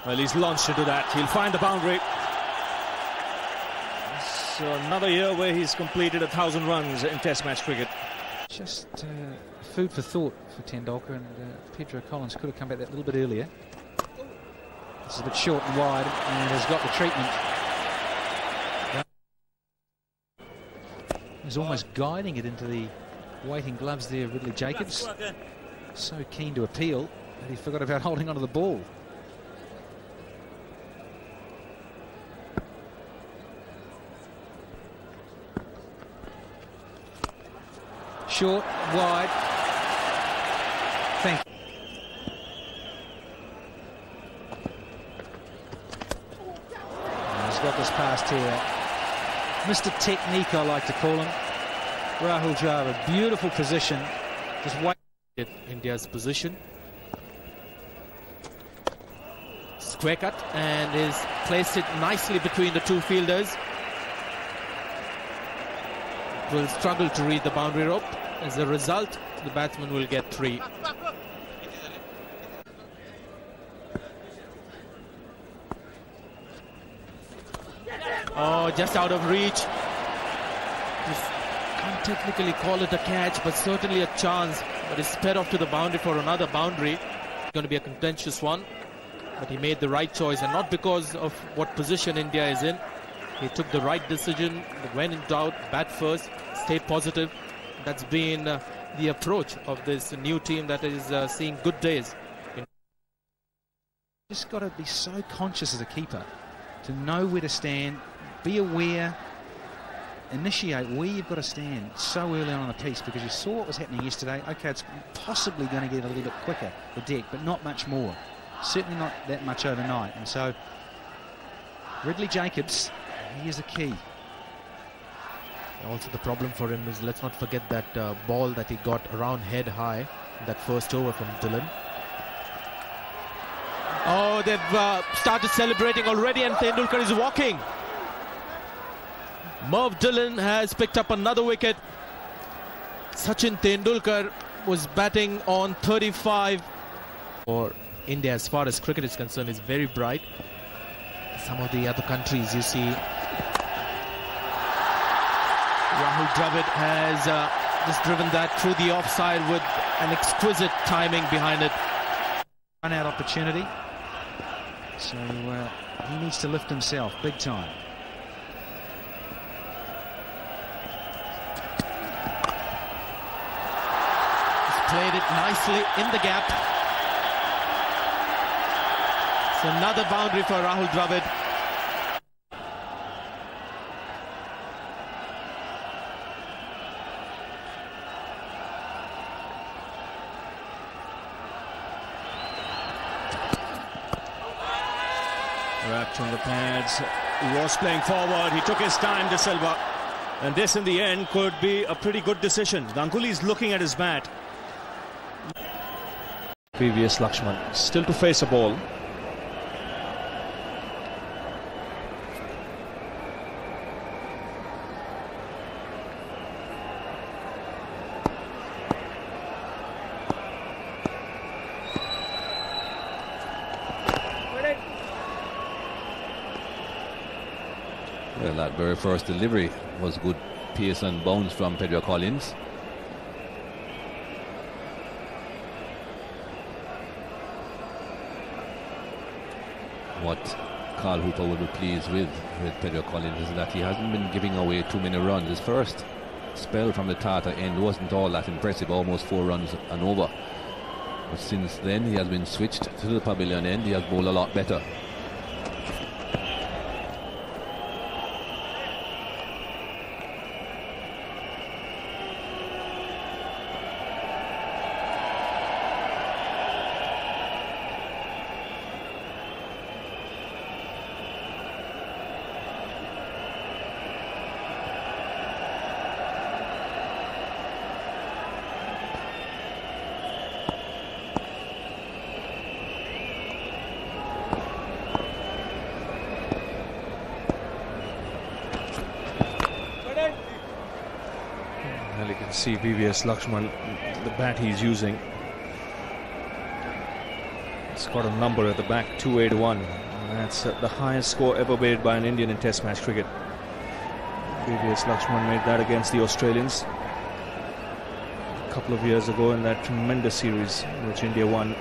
Well, he's launched into that. He'll find the boundary. So another year where he's completed 1,000 runs in Test match cricket. Just food for thought for Tendulkar, and Pedro Collins could have come back that little bit earlier. It's a bit short and wide, and has got the treatment. He's almost guiding it into the waiting gloves there, Ridley Jacobs. So keen to appeal that he forgot about holding onto the ball. Short, wide. Thank you. He's got this past here. Mr. Technique, I like to call him. Rahul Dravid, beautiful position. Just wait. India's position. Square cut, and is placed it nicely between the two fielders. Will struggle to read the boundary rope. As a result, the batsman will get 3. Oh, just out of reach. Just can't technically call it a catch, but certainly a chance. But he's sped off to the boundary for another boundary. It's going to be a contentious one. But he made the right choice, and not because of what position India is in. He took the right decision. When in doubt, bat first, stay positive. That's been the approach of this new team that is seeing good days. Just got to be so conscious as a keeper to know where to stand, be aware, initiate where you've got to stand so early on the piece, because you saw what was happening yesterday. Okay, it's possibly going to get a little bit quicker, the deck, but not much more. Certainly not that much overnight. And so Ridley Jacobs, he is the key. Also the problem for him is, let's not forget that ball that he got around head high, that first over from Dillon. Oh, they've started celebrating already, and Tendulkar is walking. Merv Dillon has picked up another wicket. Sachin Tendulkar was batting on 35. For India, as far as cricket is concerned, is very bright. Some of the other countries, you see, Rahul Dravid has just driven that through the offside with an exquisite timing behind it. Run out opportunity. So he needs to lift himself big time. He's played it nicely in the gap. It's another boundary for Rahul Dravid. Wrapped on the pads. He was playing forward. He took his time, De Silva. And this, in the end, could be a pretty good decision. Ganguly's looking at his bat. Previous Lakshman still to face a ball. Well, that very first delivery was good pace and bounce from Pedro Collins. What Carl Hooper would be pleased with Pedro Collins is that he hasn't been giving away too many runs. His first spell from the Tata end wasn't all that impressive, almost 4 runs and over. But since then he has been switched to the pavilion end. He has bowled a lot better. Well, you can see VVS Lakshman, the bat he's using. It's got a number at the back, 281. That's the highest score ever made by an Indian in Test match cricket. Previous Lakshman made that against the Australians a couple of years ago in that tremendous series which India won.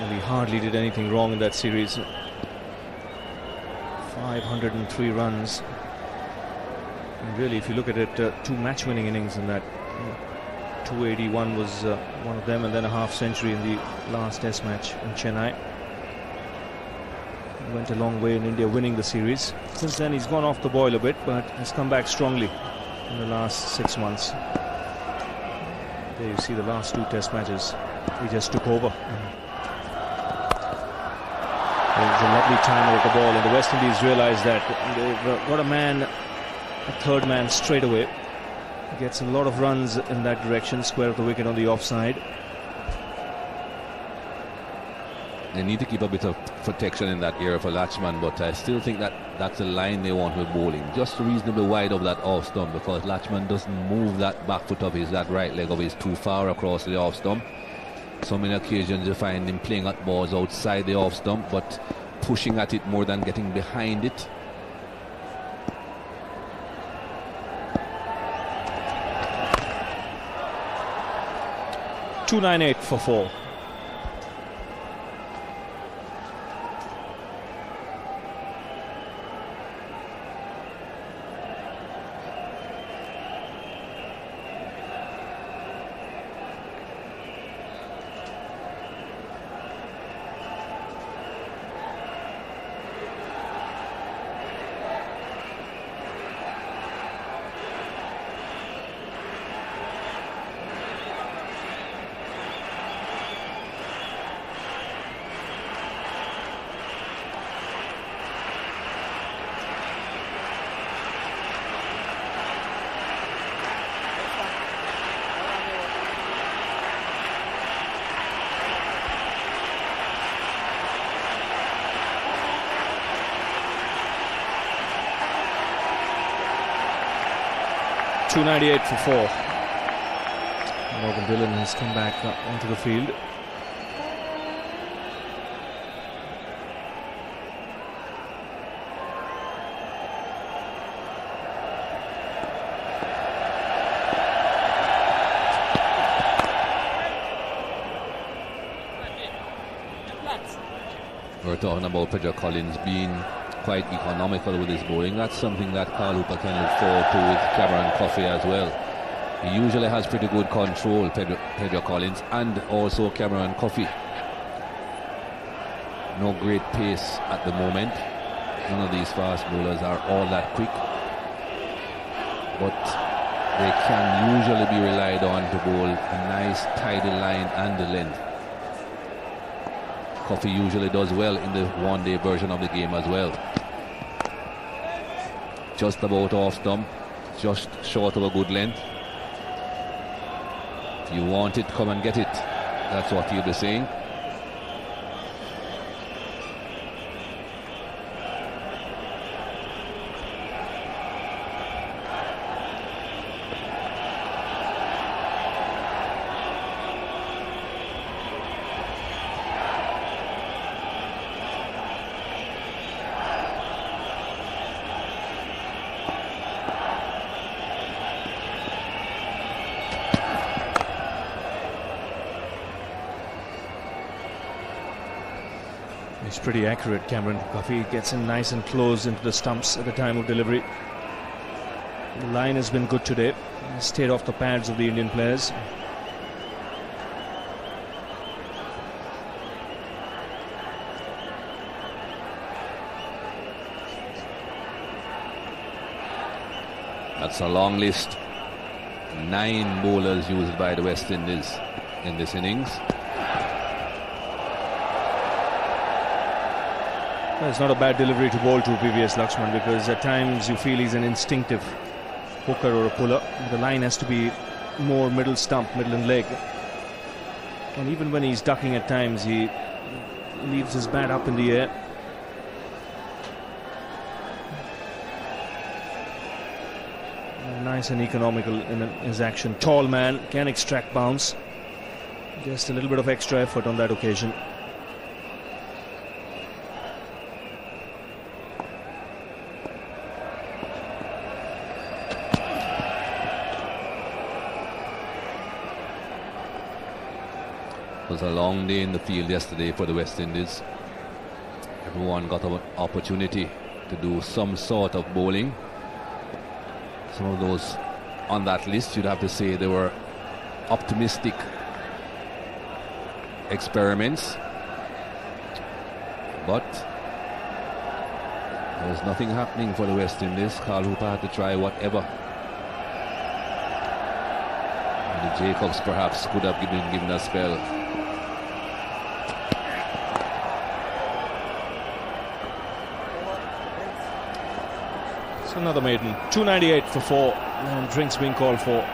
And he hardly did anything wrong in that series. 503 runs. And really, if you look at it, 2 match-winning innings in that. 281 was one of them, and then a half-century in the last Test match in Chennai. He went a long way in India winning the series. Since then, he's gone off the boil a bit, but has come back strongly in the last 6 months. There you see the last 2 Test matches. He just took over. It was a lovely time with the ball, and the West Indies realised that they've got a man, a third man straight away. Gets a lot of runs in that direction, square of the wicket on the offside. They need to keep a bit of protection in that area for Lakshman, but I still think that that's the line they want with bowling. Just reasonably wide of that off stump, because Lakshman doesn't move that back foot of his, that right leg of his, too far across the off stump. So many occasions you find him playing at balls outside the off stump, but pushing at it more than getting behind it. .298 for 4. .298 for 4. Morgan Dillon has come back onto the field. We're talking about Pedro Collins being quite economical with his bowling. That's something that Carl Hooper can look forward to with Cameron Coffey as well. He usually has pretty good control, Pedro Collins, and also Cameron Coffey. No great pace at the moment. None of these fast bowlers are all that quick, but they can usually be relied on to bowl a nice tidy line and the length. Coffey usually does well in the one-day version of the game as well. Just about off stump, just short of a good length. If you want it, come and get it. That's what he'll be saying. He's pretty accurate, Cameron Coffey. Gets in nice and close into the stumps at the time of delivery. The line has been good today. Stayed off the pads of the Indian players. That's a long list. 9 bowlers used by the West Indies in this innings. Well, it's not a bad delivery to bowl to PVS Lakshman, because at times you feel he's an instinctive hooker or a puller. The line has to be more middle stump, middle and leg. And even when he's ducking at times, he leaves his bat up in the air. Nice and economical in his action. Tall man, can extract bounce. Just a little bit of extra effort on that occasion. It was a long day in the field yesterday for the West Indies. Everyone got an opportunity to do some sort of bowling. Some of those on that list, you'd have to say they were optimistic experiments, but there was nothing happening for the West Indies. Carl Hooper had to try whatever. And the Jacobs perhaps could have been given a spell. It's another maiden. 298 for 4, and drinks being called for.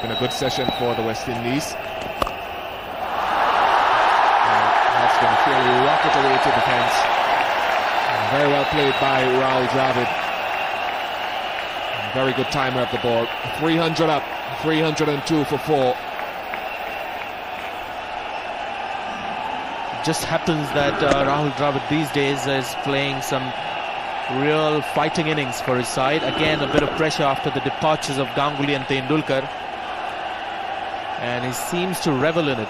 Been a good session for the West Indies. That's going to fairly rocket away to defence. Very well played by Rahul Dravid. Very good timer of the ball. 300 up, 302 for 4. Just happens that Rahul Dravid these days is playing some real fighting innings for his side. Again, a bit of pressure after the departures of Ganguly and Tendulkar. And he seems to revel in it.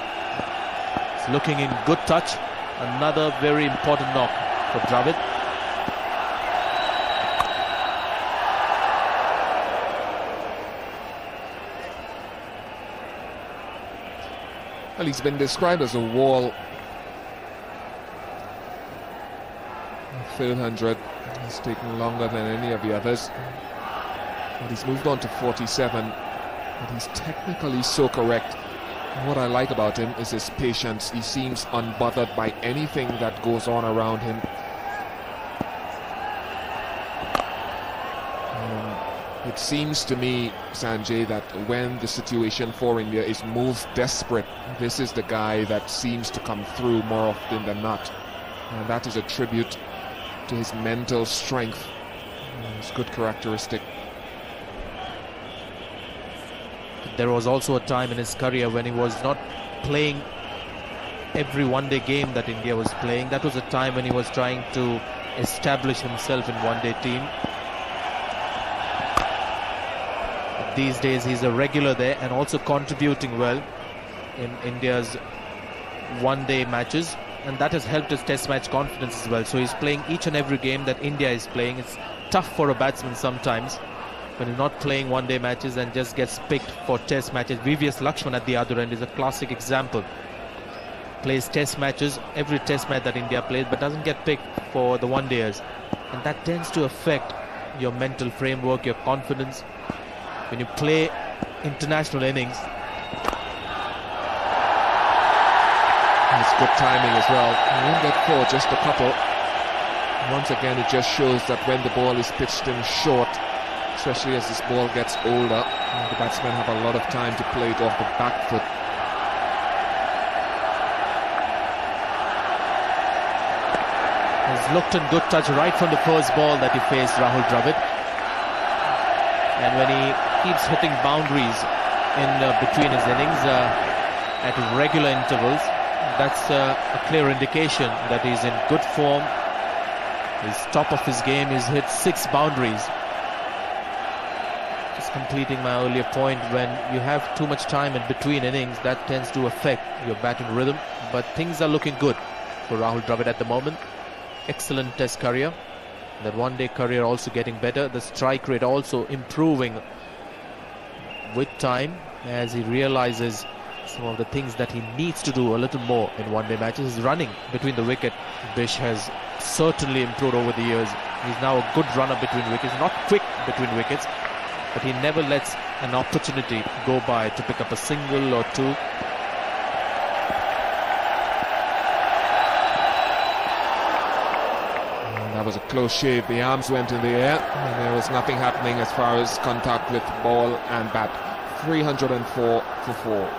He's looking in good touch. Another very important knock for Dravid. Well, he's been described as a wall. Phil 100 has taken longer than any of the others. But he's moved on to 47. But he's technically so correct. And what I like about him is his patience. He seems unbothered by anything that goes on around him. It seems to me, Sanjay, that when the situation for India is most desperate, this is the guy that seems to come through more often than not. And that is a tribute to his mental strength. It's a good characteristic. There was also a time in his career when he was not playing every one-day game that India was playing. That was a time when he was trying to establish himself in one-day team. But these days he's a regular there and also contributing well in India's one-day matches. and that has helped his test match confidence as well. So he's playing each and every game that India is playing. It's tough for a batsman sometimes when you're not playing one-day matches and just gets picked for test matches. VVS Lakshman at the other end is a classic example. Plays test matches, every test match that India plays, but doesn't get picked for the one-dayers. And that tends to affect your mental framework, your confidence. When you play international innings, it's good timing as well. He won't get four, just a couple. Once again, it just shows that when the ball is pitched in short, especially as this ball gets older, the batsmen have a lot of time to play it off the back foot. He's looked in good touch right from the first ball that he faced Rahul Dravid. And when he keeps hitting boundaries in between his innings at regular intervals, that's a clear indication that he's in good form. He's top of his game. He's hit 6 boundaries. Just completing my earlier point, when you have too much time in between innings, that tends to affect your batting rhythm. But things are looking good for Rahul Dravid at the moment. Excellent test career. That one-day career also getting better. The strike rate also improving with time as he realizes some of the things that he needs to do a little more in one-day matches. His running between the wicket, Bish, has certainly improved over the years. He's now a good runner between wickets, not quick between wickets, but he never lets an opportunity go by to pick up a single or two. That was a close shave. The arms went in the air and there was nothing happening as far as contact with ball and bat. 304 for 4.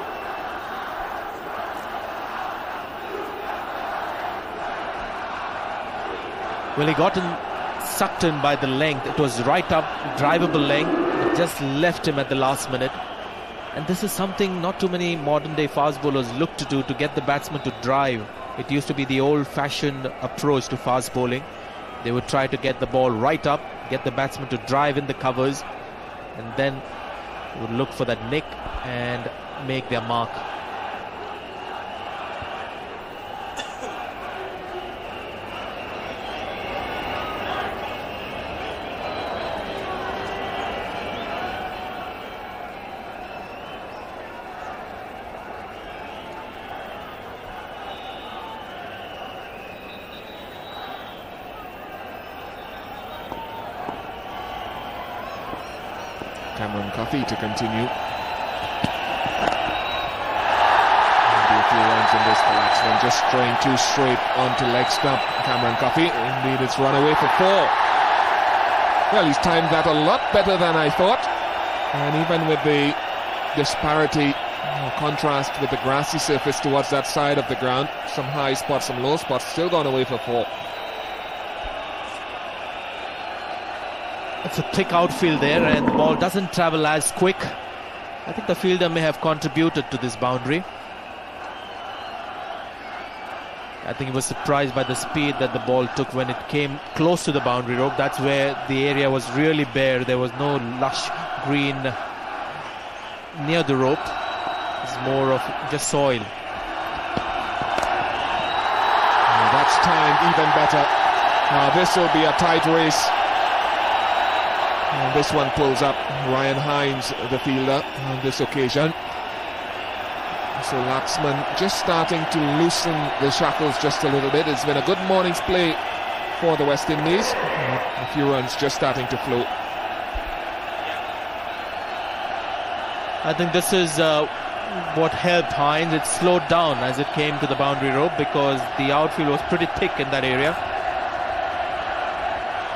Well, he got sucked in by the length. It was right up, drivable length. It just left him at the last minute. And this is something not too many modern-day fast bowlers look to do, to get the batsman to drive. It used to be the old-fashioned approach to fast bowling. They would try to get the ball right up, get the batsman to drive in the covers, and then would look for that nick and make their mark. To continue. Maybe a few runs in this for Laxman, just throwing 2 straight onto leg stump. Cameron Coffey, indeed it's run away for 4. Well, he's timed that a lot better than I thought, and even with the disparity or contrast with the grassy surface towards that side of the ground, some high spots, some low spots, still gone away for 4. It's a thick outfield there, and the ball doesn't travel as quick. I think the fielder may have contributed to this boundary. I think he was surprised by the speed that the ball took when it came close to the boundary rope. That's where the area was really bare. There was no lush green near the rope. It's more of just soil. That's timed even better. Now this will be a tight race. And this one pulls up Ryan Hines, the fielder, on this occasion. So Laxman just starting to loosen the shackles just a little bit. It's been a good morning's play for the West Indies. A few runs just starting to flow. I think this is what helped Hines. It slowed down as it came to the boundary rope because the outfield was pretty thick in that area.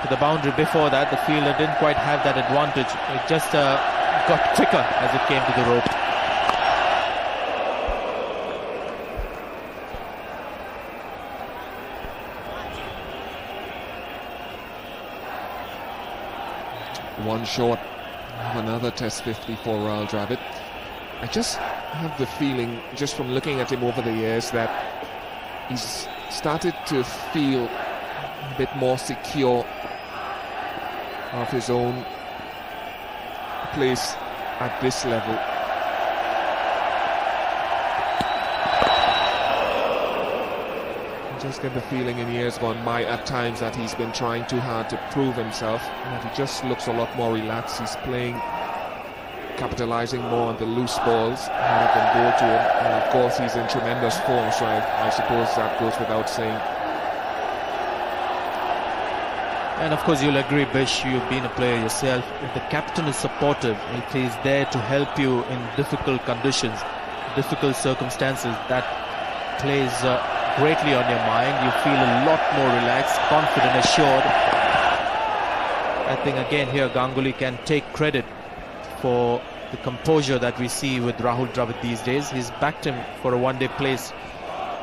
To the boundary before that, the fielder didn't quite have that advantage. It just got quicker as it came to the rope. One short of another Test 50 for Rahul Dravid. I just have the feeling, just from looking at him over the years, that he's started to feel a bit more secure of his own place at this level. just get the feeling in years gone by at times that he's been trying too hard to prove himself, and that he just looks a lot more relaxed. He's playing, capitalizing more on the loose balls rather than go to him. And of course he's in tremendous form, so I suppose that goes without saying. And of course you'll agree, Bish, you've been a player yourself. If the captain is supportive, if he's there to help you in difficult conditions, difficult circumstances, that plays greatly on your mind. You feel a lot more relaxed, confident, assured. I think again here Ganguly can take credit for the composure that we see with Rahul Dravid these days. He's backed him for a one-day place.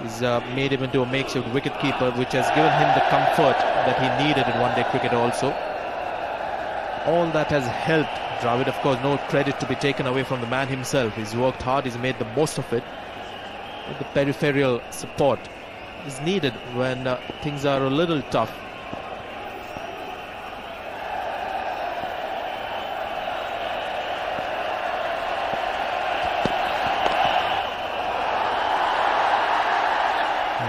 He's made him into a makeshift wicketkeeper, which has given him the comfort that he needed in one-day cricket also. All that has helped Dravid. Of course, no credit to be taken away from the man himself. He's worked hard, he's made the most of it. But the peripheral support is needed when things are a little tough.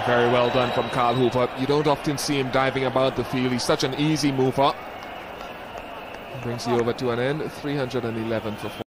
Very well done from Carl Hooper. You don't often see him diving about the field. He's such an easy mover. Brings you over to an end, 311 for 4.